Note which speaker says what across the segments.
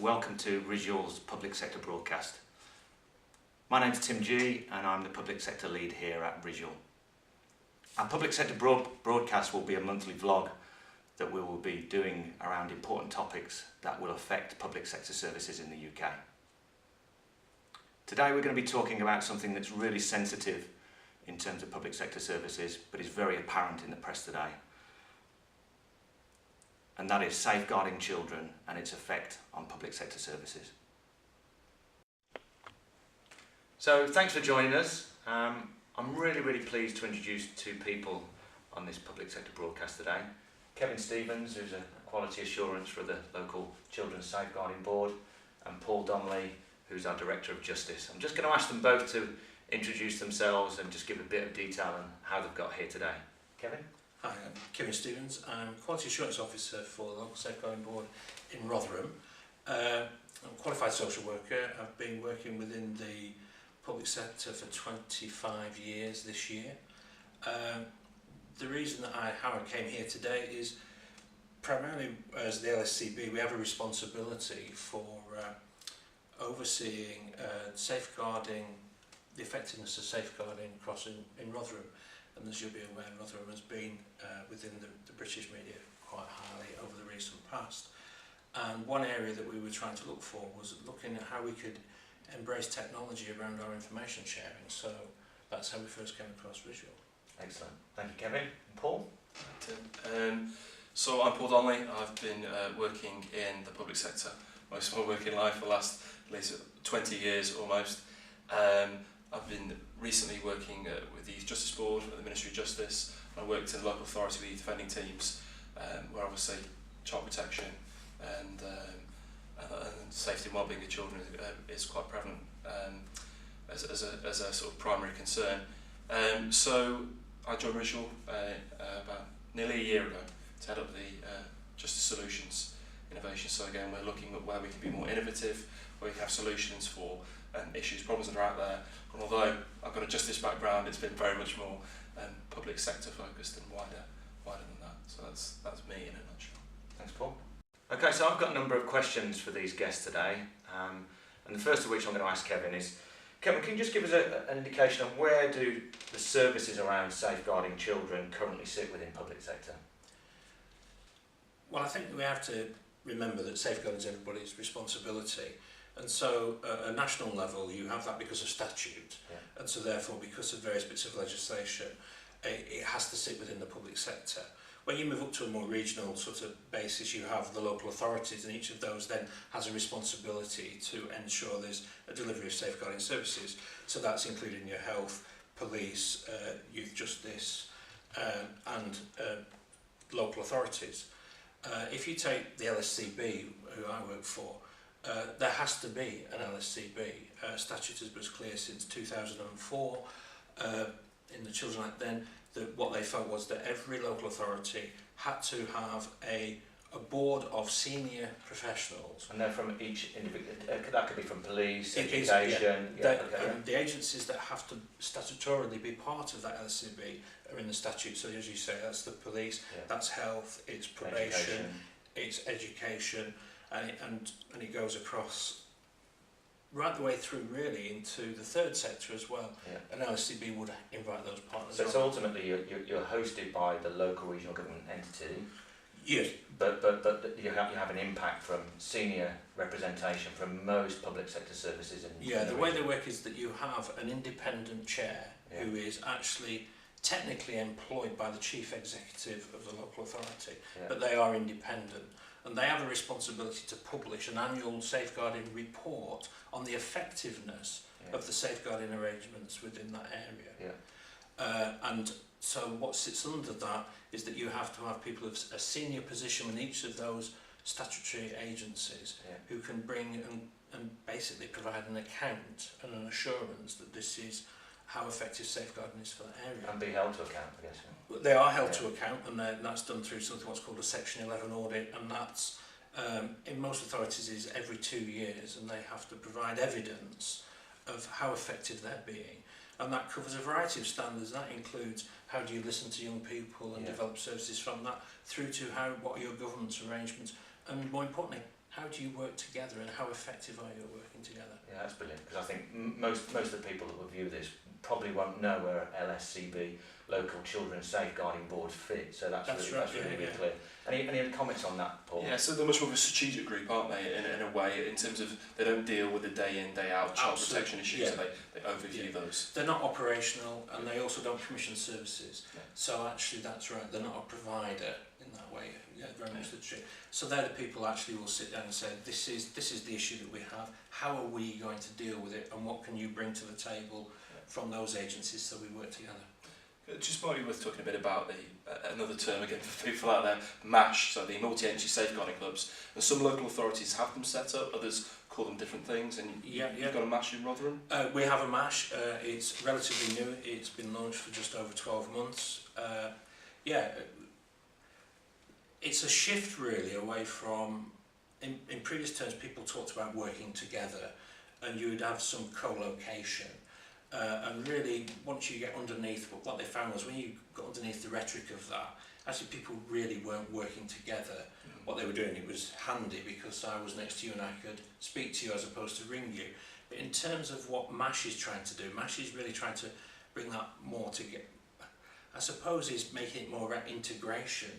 Speaker 1: welcome to Ridgeall's Public Sector Broadcast. My name's Tim G and I'm the Public Sector Lead here at Ridgeall. Our Public Sector Broadcast will be a monthly vlog that we will be doing around important topics that will affect public sector services in the UK. Today we're going to be talking about something that's really sensitive in terms of public sector services, but is very apparent in the press today. And that is safeguarding children and its effect on public sector services. So thanks for joining us. I'm really pleased to introduce two people on this public sector broadcast today. Kevin Stevens, who's a quality assurance for the local Children's Safeguarding Board, and Paul Donnelly, who's our Director of Justice. I'm just going to ask them both to introduce themselves and just give a bit of detail on how they've got here today. Kevin?
Speaker 2: Hi, I'm Kevin Stevens. I'm Quality Assurance Officer for the Local Safeguarding Board in Rotherham. I'm a qualified social worker. I've been working within the public sector for 25 years this year. The reason that how I came here today is primarily as the LSCB we have a responsibility for overseeing safeguarding, the effectiveness of safeguarding across in Rotherham. And as you'll be aware, Rotherham has been within the British media quite highly over the recent past. And one area that we were trying to look for was looking at how we could embrace technology around our information sharing. So that's how we first came across Ridgeall.
Speaker 1: Excellent. Thank you, Kevin. And Paul?
Speaker 3: So I'm Paul Donnelly. I've been working in the public sector most of my working life for the last at least 20 years almost. I've been recently working with the Youth Justice Board at the Ministry of Justice. I worked in the local authority with youth offending teams, where obviously child protection and safety and well-being of children is quite prevalent as a sort of primary concern. So I joined Ridgeall about nearly a year ago to head up the Justice Solutions Innovation. So again, we're looking at where we can be more innovative, where we can have solutions for issues, problems that are out there. And although I've got a justice background, it's been very much more public sector focused and wider than that. So that's me in a nutshell.
Speaker 1: Thanks, Paul. Okay, so I've got a number of questions for these guests today, and the first of which I'm going to ask Kevin is, Kevin, can you just give us an indication of where do the services around safeguarding children currently sit within public sector?
Speaker 2: Well, I think we have to remember that safeguarding is everybody's responsibility. And so at a national level you have that because of statute, and so therefore because of various bits of legislation it has to sit within the public sector. When you move up to a more regional sort of basis, you have the local authorities, and each of those then has a responsibility to ensure there's a delivery of safeguarding services. So that's including your health, police, youth justice and local authorities. If you take the LSCB, who I work for, there has to be an LSCB. Statute has been clear since 2004 in the Children Act then, that what they felt was that every local authority had to have a board of senior professionals.
Speaker 1: And they're from each individual, that could be from police, education...
Speaker 2: The agencies that have to statutorily be part of that LSCB are in the statute. So as you say, that's the police, that's health, it's probation, it's education, and it goes across right the way through really into the third sector as well. And LSCB would invite those partners.
Speaker 1: So ultimately you're hosted by the local regional government entity.
Speaker 2: Yes.
Speaker 1: But you have an impact from senior representation from most public sector services.
Speaker 2: The way they work is that you have an independent chair who is actually technically employed by the chief executive of the local authority, but they are independent. And they have a responsibility to publish an annual safeguarding report on the effectiveness of the safeguarding arrangements within that area. And so what sits under that is that you have to have people of a senior position in each of those statutory agencies who can bring and basically provide an account and an assurance that this is how effective safeguarding is for that area.
Speaker 1: And be held to account, I guess.
Speaker 2: They are held to account, and that's done through something what's called a Section 11 audit, and that's in most authorities is every 2 years, and they have to provide evidence of how effective they're being. And that covers a variety of standards. That includes how do you listen to young people and develop services from that, through to what are your governance arrangements, and more importantly, how do you work together and how effective are you at working together?
Speaker 1: Yeah, that's brilliant, because I think most of the people that will view this probably won't know where LSCB, Local Children's Safeguarding Boards, fit, so that's really clear. Any other comments on that, Paul?
Speaker 3: Yeah, so they're much more of a strategic group, aren't they, in a way, in terms of they don't deal with the day in, day out child protection issues, so they overview those.
Speaker 2: They're not operational, and they also don't commission services.
Speaker 3: Yeah.
Speaker 2: So actually, that's right, they're not a provider in that way. Yeah, very much the truth. So they're the people actually will sit down and say, this is the issue that we have. How are we going to deal with it, and what can you bring to the table from those agencies so we work together?
Speaker 3: Just might be worth talking a bit about another term again for people out there, MASH, so the Multi-Agency Safeguarding Clubs. And some local authorities have them set up, others call them different things, and you've got a MASH in Rotherham?
Speaker 2: We have a MASH, it's relatively new, it's been launched for just over 12 months. It's a shift really away from, in previous terms people talked about working together, and you would have some co-location. And really, once you get underneath, what they found was when you got underneath the rhetoric of that, actually people really weren't working together. What they were doing, it was handy because I was next to you and I could speak to you as opposed to ring you. But in terms of what MASH is trying to do, MASH is really trying to bring that more together. I suppose is making it more about integration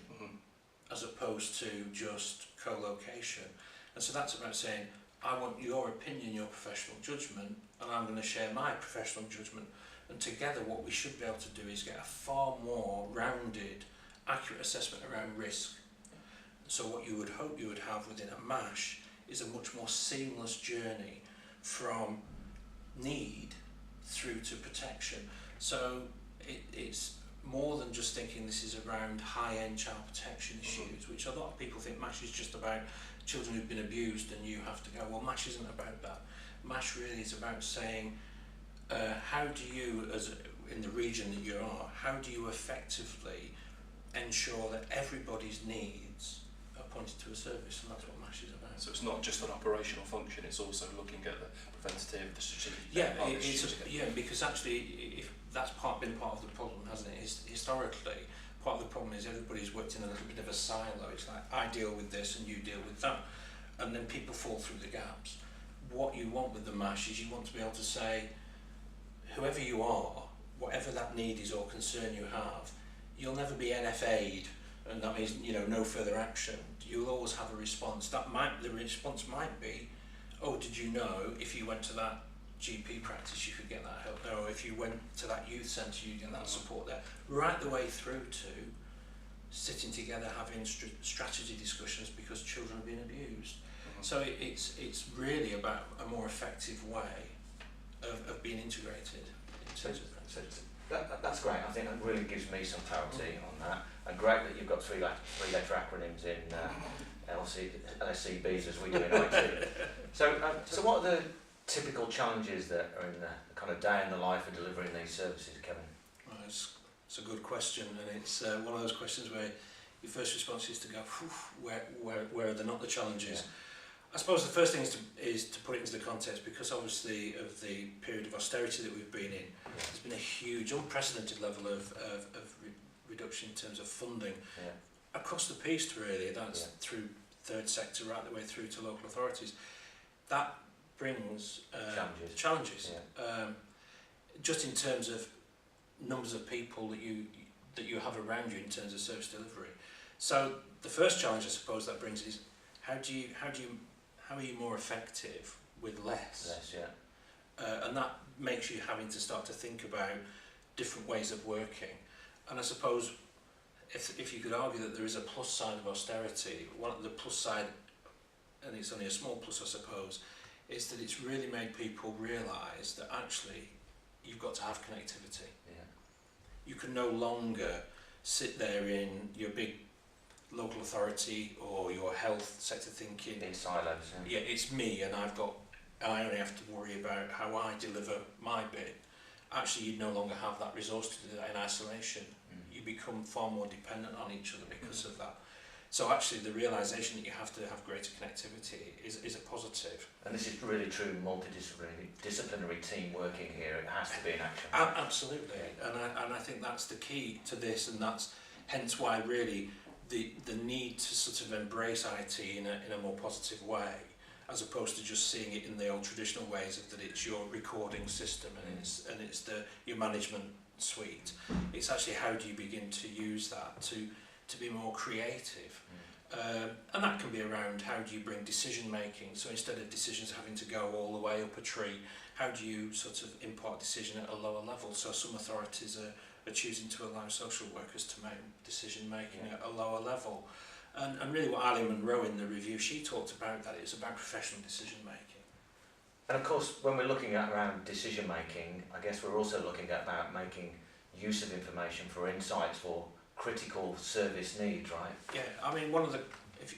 Speaker 2: as opposed to just co-location. And so that's about saying, I want your opinion, your professional judgment, and I'm going to share my professional judgment. And together what we should be able to do is get a far more rounded, accurate assessment around risk. So what you would hope you would have within a MASH is a much more seamless journey from need through to protection. So it's more than just thinking this is around high-end child protection issues, which a lot of people think MASH is just about children who've been abused and you have to go, well, MASH isn't about that. MASH really is about saying, how do you, in the region that you are, how do you effectively ensure that everybody's needs are pointed to a service, and that's what MASH is about.
Speaker 3: So it's not just an operational function, it's also looking at the preventative, the strategic.
Speaker 2: Because actually, if that's been part of the problem, hasn't it? Historically, part of the problem is everybody's worked in a little bit of a silo. It's like, I deal with this and you deal with that. And then people fall through the gaps. What you want with the MASH is you want to be able to say, whoever you are, whatever that need is or concern you have, you'll never be NFA'd, and that means, no further action. You'll always have a response. The response might be, oh, did you know if you went to that GP practice you could get that help, or if you went to that youth centre you'd get that support there, right the way through to sitting together having strategy discussions because children are being abused. So it's really about a more effective way of being integrated in terms of
Speaker 1: That's great. I think that really gives me some clarity on that, and great that you've got three-letter acronyms in LSCBs as we do in IT. So what are the typical challenges that are in the kind of day in the life of delivering these services, Kevin?
Speaker 2: Well, it's a good question, and it's one of those questions where your first response is to go, where are not the challenges? Yeah. I suppose the first thing is to put it into the context, because obviously of the period of austerity that we've been in, there's been a huge, unprecedented level of reduction in terms of funding across the piece, really. That's through third sector right the way through to local authorities. That brings challenges. Just in terms of numbers of people that you have around you in terms of service delivery. So the first challenge I suppose that brings is how are you more effective with less? And that makes you having to start to think about different ways of working. And I suppose if you could argue that there is a plus side of austerity, one of the plus side, and it's only a small plus I suppose, is that it's really made people realise that actually you've got to have connectivity. You can no longer sit there in your big local authority or your health sector thinking
Speaker 1: in silos.
Speaker 2: It's me and I only have to worry about how I deliver my bit. Actually, you no longer have that resource to do that in isolation. You become far more dependent on each other because of that. So actually the realisation that you have to have greater connectivity is a positive.
Speaker 1: And this is really true multidisciplinary team working here. It has to be in action.
Speaker 2: Absolutely. And I think that's the key to this, and that's hence why really the need to sort of embrace IT in a more positive way, as opposed to just seeing it in the old traditional ways of that it's your recording system and it's your management suite. It's actually how do you begin to use that to be more creative. And that can be around how do you bring decision making, so instead of decisions having to go all the way up a tree, how do you sort of impart decision at a lower level? So some authorities are choosing to allow social workers to make decision making at a lower level. And really what Ali Munro in the review, she talked about that, it's about professional decision making.
Speaker 1: And of course, when we're looking at around decision making, I guess we're also looking at about making use of information for insights for critical service needs, right?
Speaker 2: Yeah, I mean, one of the,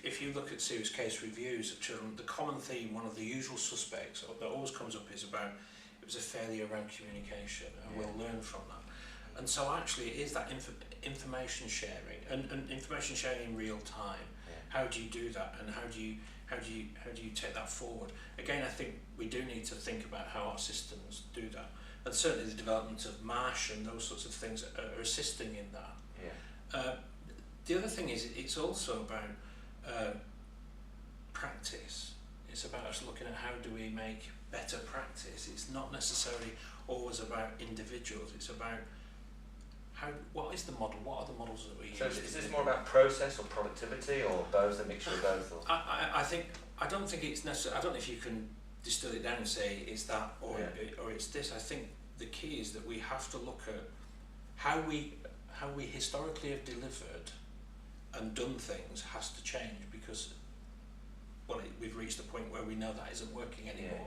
Speaker 2: if you look at serious case reviews of children, the common theme, one of the usual suspects that always comes up is about, it was a failure around communication, and we'll learn from that. And so actually it is that information sharing, and information sharing in real time. How do you do that, and how do you take that forward? Again, I think we do need to think about how our systems do that, and certainly the development of MASH and those sorts of things are assisting in that. The other thing is it's also about practice. It's about us looking at how do we make better practice. It's not necessarily always about individuals. It's about what is the model? What are the models that we use?
Speaker 1: So is this more about process or productivity, or both, a mixture of both? Or?
Speaker 2: I don't think it's necessary. I don't know if you can distill it down and say it's that or it's this. I think the key is that we have to look at how we historically have delivered and done things has to change, because we've reached the point where we know that isn't working anymore.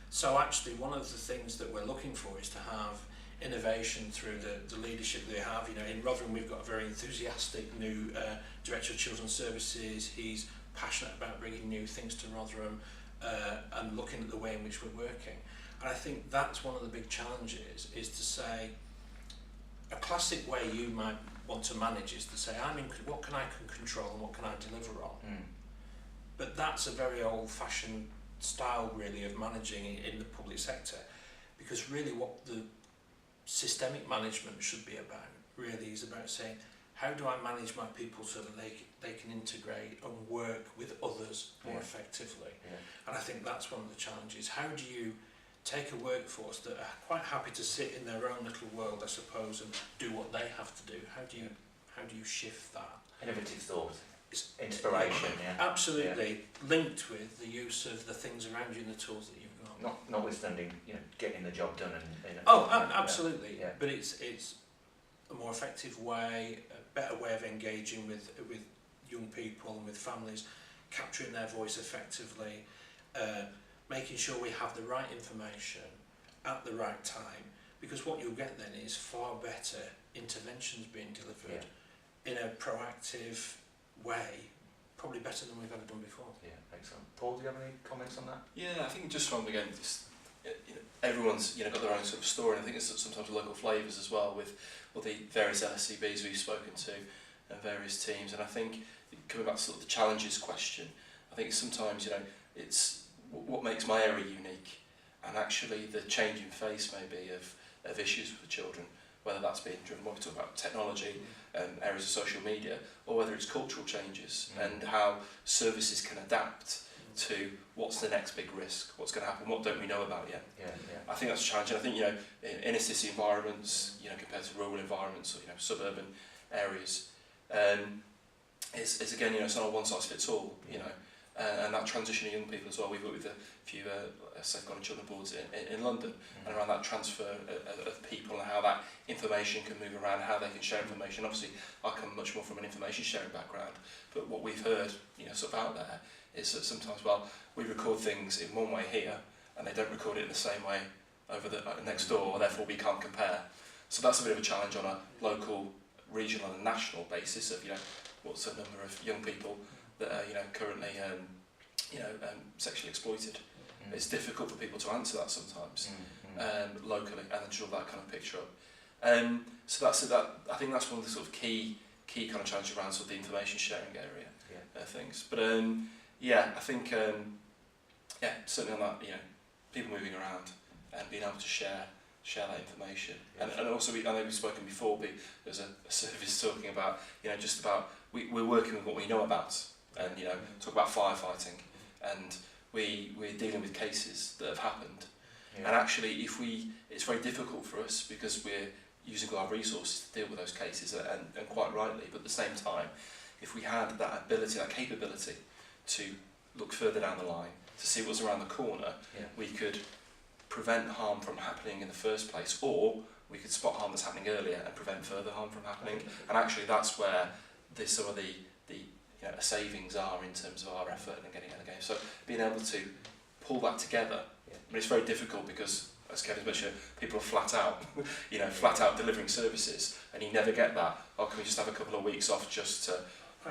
Speaker 2: So actually one of the things that we're looking for is to have innovation through the leadership they have. You know, in Rotherham we've got a very enthusiastic new Director of Children's Services. He's passionate about bringing new things to Rotherham and looking at the way in which we're working. And I think that's one of the big challenges, is to say, a classic way you might want to manage is to say, what can I control and what can I deliver on? But that's a very old-fashioned style really of managing in the public sector, because really what the systemic management should be about really is about saying, how do I manage my people so that they can integrate and work with others more effectively? And I think that's one of the challenges. How do you take a workforce that are quite happy to sit in their own little world, I suppose, and do what they have to do? How do you shift that?
Speaker 1: Innovative thought, inspiration,
Speaker 2: Absolutely, linked with the use of the things around you and the tools that you've got.
Speaker 1: Notwithstanding, getting the job done.
Speaker 2: Absolutely. But it's a more effective way, a better way of engaging with young people and with families, capturing their voice effectively, making sure we have the right information at the right time, because what you'll get then is far better interventions being delivered in a proactive way, probably better than we've ever done before.
Speaker 1: Yeah, excellent. Paul, do you have any comments on that?
Speaker 3: Yeah, I think just from, again, everyone's got their own sort of story, and I think it's sometimes local flavours as well with all the various LSCBs we've spoken to and various teams. And I think coming back to sort of the challenges question, I think sometimes it's what makes my area unique, and actually the changing face maybe of issues with children, whether that's being driven, what we talk about, technology, areas of social media, or whether it's cultural changes and how services can adapt to what's the next big risk, what's going to happen, what don't we know about yet. I think that's a challenge. And I think in inner city environments, compared to rural environments or suburban areas, it's again it's not a one size fits all. And that transition of young people as well. We've worked with a few safeguarding children boards in London, and around that transfer of people and how that information can move around, how they can share information. Obviously, I come much more from an information sharing background, but what we've heard, sort of out there, is that sometimes, we record things in one way here, and they don't record it in the same way over the next door, therefore we can't compare. So that's a bit of a challenge on a local, regional and national basis of, what's the number of young people that are, currently, sexually exploited. It's difficult for people to answer that sometimes, locally, and then draw that kind of picture up. So I think that's one of the sort of key kind of challenges around sort of the information sharing area things. But I think certainly on that, people moving around and being able to share share that information.
Speaker 1: Yeah.
Speaker 3: And also, I know we've spoken before, there's a service talking about, just about, we're working with what we know about, and, talk about firefighting, and we're dealing with cases that have happened.
Speaker 1: Yeah.
Speaker 3: And actually, it's very difficult for us because we're using our resources to deal with those cases, and quite rightly, but at the same time, if we had that ability, that capability to look further down the line, to see what's around the corner, we could prevent harm from happening in the first place, or we could spot harm that's happening earlier and prevent further harm from happening. And actually, that's where some of the savings are in terms of our effort and getting in the game. So being able to pull that together, I mean, it's very difficult because, as Kevin's mentioned, people are flat out, flat out delivering services, and you never get that. Oh, can we just have a couple of weeks off just to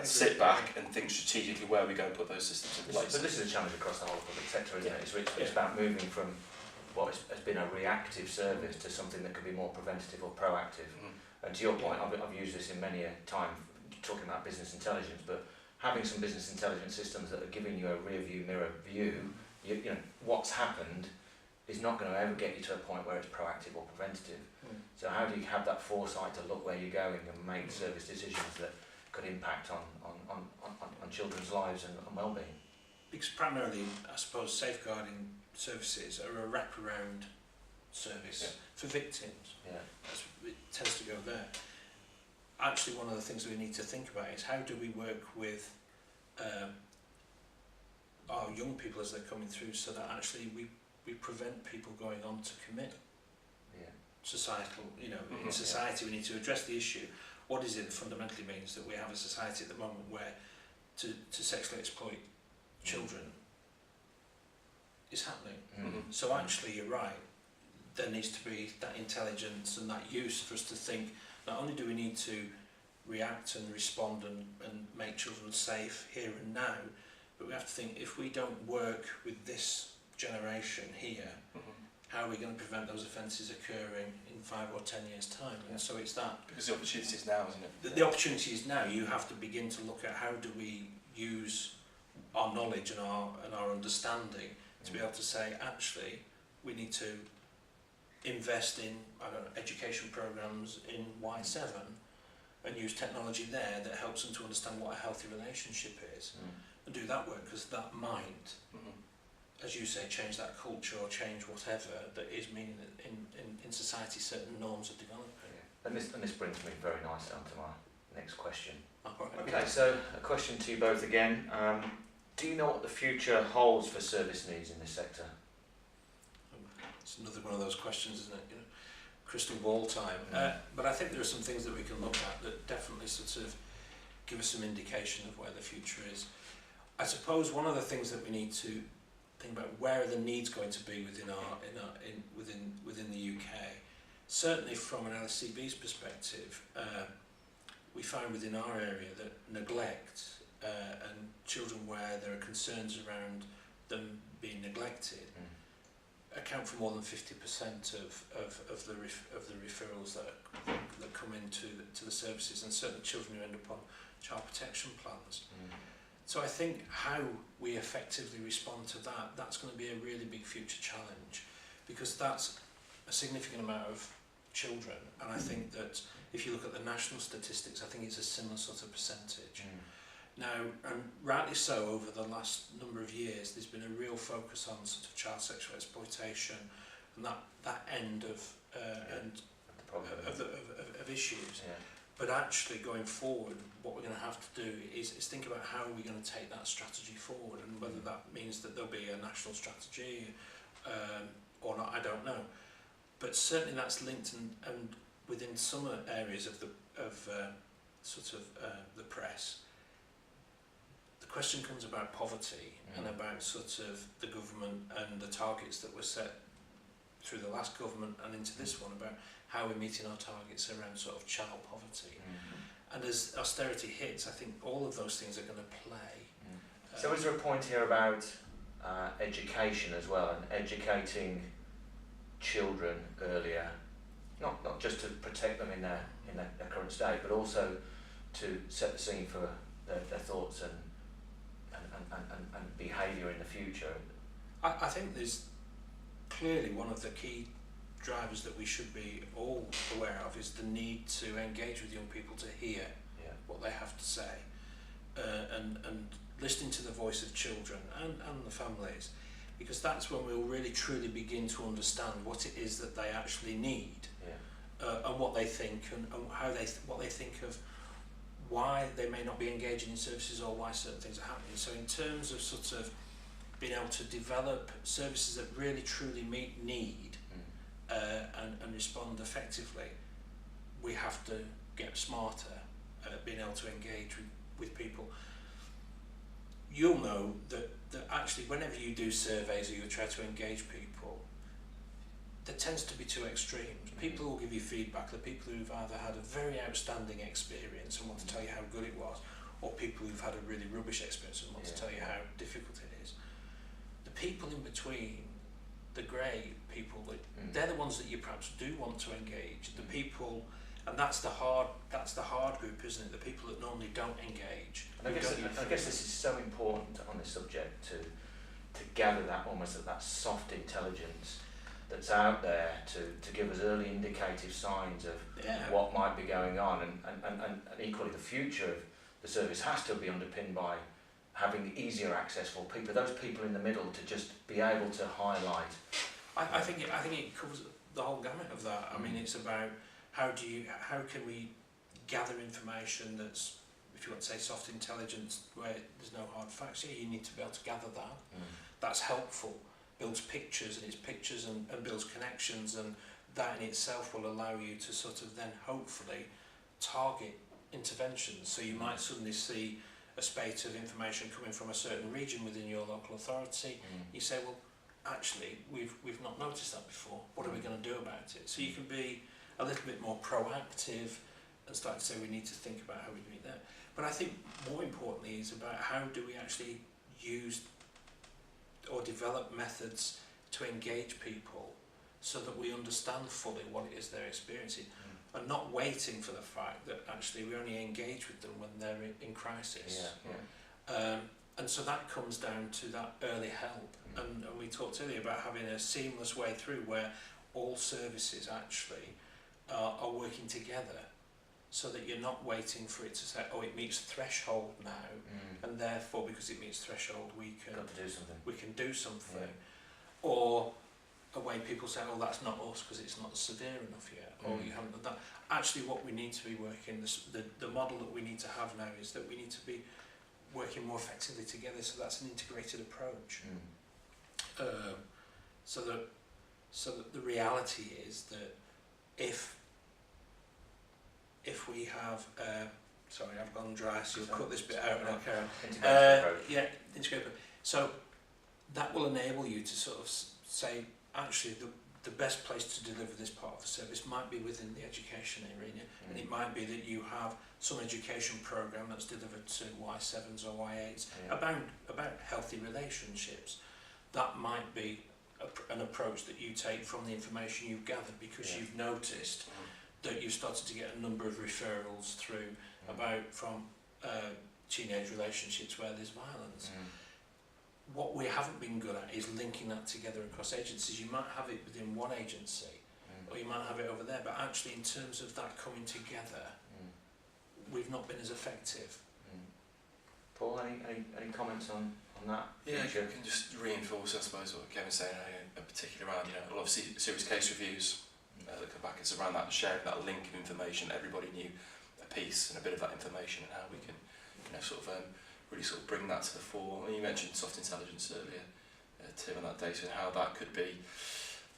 Speaker 3: sit back and think strategically where we're going to put those systems in place?
Speaker 1: But this is a challenge across the whole public sector, isn't it? It's about moving from what has been a reactive service to something that could be more preventative or proactive. And to your point, I've used this in many a time talking about business intelligence, but having some business intelligence systems that are giving you a rear view mirror view, what's happened is not going to ever get you to a point where it's proactive or preventative. So how do you have that foresight to look where you're going and make service decisions that could impact on children's lives and well-being?
Speaker 2: Because primarily, I suppose, safeguarding services are a wraparound service for victims. It tends to go there. Actually, one of the things we need to think about is how do we work with our young people as they're coming through, so that actually we prevent people going on to commit societal, in society we need to address the issue. What is it that fundamentally means that we have a society at the moment where to sexually exploit children is happening? So actually, you're right, there needs to be that intelligence and that use for us to think, not only do we need to react and respond and make children safe here and now, but we have to think, if we don't work with this generation here, how are we going to prevent those offences occurring in 5 or 10 years' time? And so it's that.
Speaker 3: Because the opportunity is now, isn't it?
Speaker 2: The opportunity is now. You have to begin to look at how do we use our knowledge and our understanding to be able to say, actually, we need to invest in education programmes in Y7 and use technology there that helps them to understand what a healthy relationship is, and do that work, because that might, as you say, change that culture or change whatever that is meaning that in society certain norms are developing.
Speaker 1: And this brings me very nicely on to my next question.
Speaker 2: Right.
Speaker 1: Okay, so a question to you both again. Do you know what the future holds for service needs in this sector?
Speaker 2: It's another one of those questions, isn't it? Crystal ball time. But I think there are some things that we can look at that definitely sort of give us some indication of where the future is. I suppose one of the things that we need to think about, where are the needs going to be within the UK? Certainly from an LSCB's perspective, we find within our area that neglect and children where there are concerns around them being neglected account for more than 50% of the referrals that come into the services, and certainly children who end up on child protection plans. So I think how we effectively respond to that's going to be a really big future challenge, because that's a significant amount of children, and I think that if you look at the national statistics, I think it's a similar sort of percentage. Now, and rightly so, over the last number of years, there's been a real focus on sort of child sexual exploitation and that end of issues. But actually, going forward, what we're going to have to do is think about how are we going to take that strategy forward, and whether that means that there'll be a national strategy or not, I don't know. But certainly that's linked, and within some areas of the press, the question comes about poverty and about sort of the government and the targets that were set through the last government and into this one, about how we're meeting our targets around sort of child poverty. And as austerity hits, I think all of those things are going to play.
Speaker 1: So is there a point here about education as well, and educating children earlier, not just to protect them in their current state, but also to set the scene for their thoughts and behaviour in the future?
Speaker 2: I think there's clearly one of the key drivers that we should be all aware of is the need to engage with young people, to hear what they have to say, and listening to the voice of children and the families, because that's when we'll really truly begin to understand what it is that they actually need, and what they think, and how what they think of why they may not be engaging in services, or why certain things are happening. So in terms of sort of being able to develop services that really truly meet need, and respond effectively, we have to get smarter at being able to engage with people. You'll know that actually whenever you do surveys or you try to engage people, there tends to be two extremes. People who will give you feedback, the people who've either had a very outstanding experience and want to tell you how good it was, or people who've had a really rubbish experience and want to tell you how difficult it is. The people in between, the grey people, they're the ones that you perhaps do want to engage. The people, and that's the hard group, isn't it? The people that normally don't engage.
Speaker 1: And I guess this is so important on this subject to gather that almost that soft intelligence that's out there to give us early indicative signs of what might be going on, and equally the future of the service has to be underpinned by having easier access for people, those people in the middle, to just be able to highlight.
Speaker 2: I think it covers the whole gamut of that. I mean, it's about how can we gather information that's, if you want to say soft intelligence, where there's no hard facts. Yeah, you need to be able to gather that. That's helpful. Builds pictures, and it's pictures and builds connections, and that in itself will allow you to sort of then hopefully target interventions. So you might suddenly see a spate of information coming from a certain region within your local authority. You say, well, actually, we've not noticed that before. What are we going to do about it? So you can be a little bit more proactive and start to say we need to think about how we do that. But I think more importantly is about how do we actually use or develop methods to engage people so that we understand fully what it is they're experiencing, and not waiting for the fact that actually we only engage with them when they're in crisis. And so that comes down to that early help, and we talked earlier about having a seamless way through where all services actually are working together, so that you're not waiting for it to say, oh, it meets threshold now, and therefore because it meets threshold we can do something. Or a way people say, oh, that's not us because it's not severe enough yet, or you haven't done that. Actually what we need to be working, the model that we need to have now is that we need to be working more effectively together, so that's an integrated approach. So that the reality is that if we have, sorry, I've gone dry, so you'll cut this bit out and I'll carry on. Integrated approach. So that will enable you to sort of say, actually, the best place to deliver this part of the service might be within the education arena, and it might be that you have some education program that's delivered to Y7s or Y8s about healthy relationships. That might be an approach that you take from the information you've gathered, because you've noticed that you've started to get a number of referrals through from teenage relationships where there's violence. What we haven't been good at is linking that together across agencies. You might have it within one agency, or you might have it over there, but actually in terms of that coming together, we've not been as effective.
Speaker 1: Paul, any comments on that?
Speaker 3: Yeah, I can just reinforce, I suppose, what Kevin's saying, in particular around, a lot of serious case reviews that come back. It's around that sharing that link of information. Everybody knew a piece and a bit of that information, and how we can, really sort of bring that to the fore. And you mentioned soft intelligence earlier, Tim, and that data, and how that could be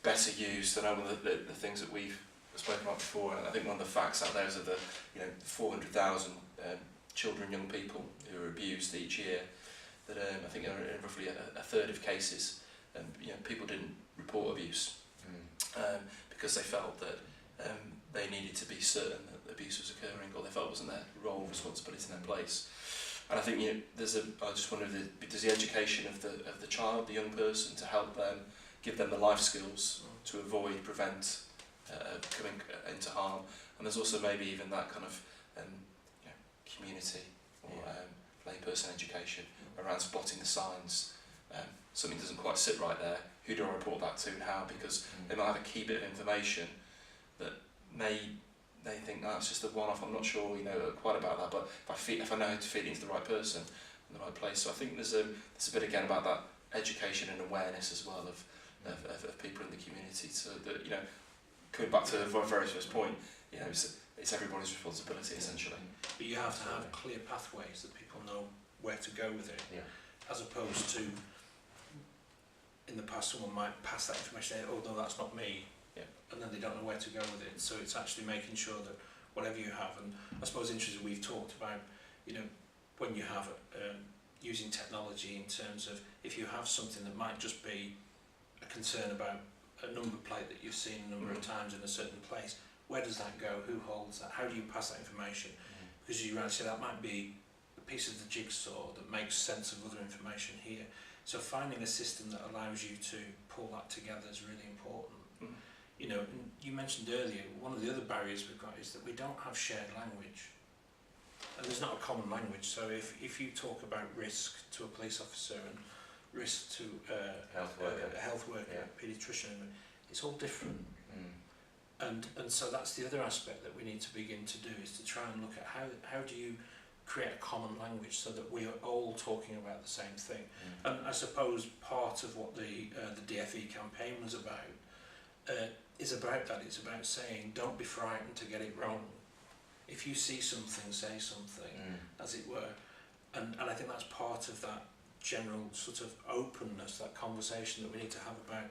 Speaker 3: better used. I know one of the things that we've spoken about before, and I think one of the facts out there is that the 400,000 children, young people who are abused each year, that I think in roughly a third of cases, people didn't report abuse because they felt that they needed to be certain that abuse was occurring, or they felt it wasn't their role, responsibility in their place. And I think I just wonder, does the education of the child, the young person, to help them, give them the life skills to avoid, prevent coming into harm, and there's also maybe even that kind of community or layperson education around spotting the signs something doesn't quite sit right there, who do I report that to and how? Because they might have a key bit of information that they think that's just a one-off. I'm not sure, quite about that. But if I know how to feed it into the right person in the right place, so I think there's a bit again about that education and awareness as well of people in the community. So that coming back to the very first point, it's everybody's responsibility essentially.
Speaker 2: But you have to have clear pathways that people know where to go with it, as opposed to in the past someone might pass that information, oh no, that's not me, and then they don't know where to go with it. So it's actually making sure that whatever you have, and I suppose interesting, we've talked about, when you have using technology in terms of if you have something that might just be a concern about a number plate that you've seen a number of times in a certain place, where does that go? Who holds that? How do you pass that information? Because you rightly say that might be a piece of the jigsaw that makes sense of other information here. So finding a system that allows you to pull that together is really important. And you mentioned earlier, one of the other barriers we've got is that we don't have shared language. And there's not a common language. So if you talk about risk to a police officer and risk to a health worker, paediatrician, it's all different. And so that's the other aspect that we need to begin to do, is to try and look at how do you create a common language so that we are all talking about the same thing. And I suppose part of what the DFE campaign was about is about that. It's about saying, don't be frightened to get it wrong. If you see something, say something, as it were. And I think that's part of that general sort of openness, that conversation that we need to have about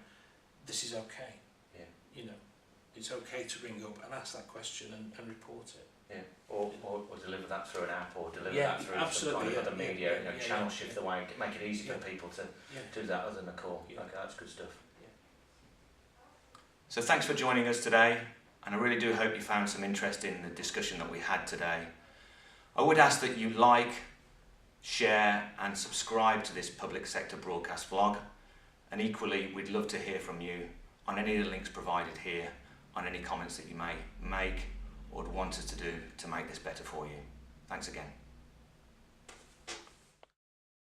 Speaker 2: this is okay. It's okay to ring up and ask that question and report it.
Speaker 1: Or deliver that through an app, or deliver that through some kind of other media, channel shift the way, make it easy for people to do that other than a call. Okay, that's good stuff. So thanks for joining us today, and I really do hope you found some interest in the discussion that we had today. I would ask that you like, share and subscribe to this public sector broadcast vlog, and equally we'd love to hear from you on any of the links provided here, on any comments that you may make or would want us to do to make this better for you. Thanks again.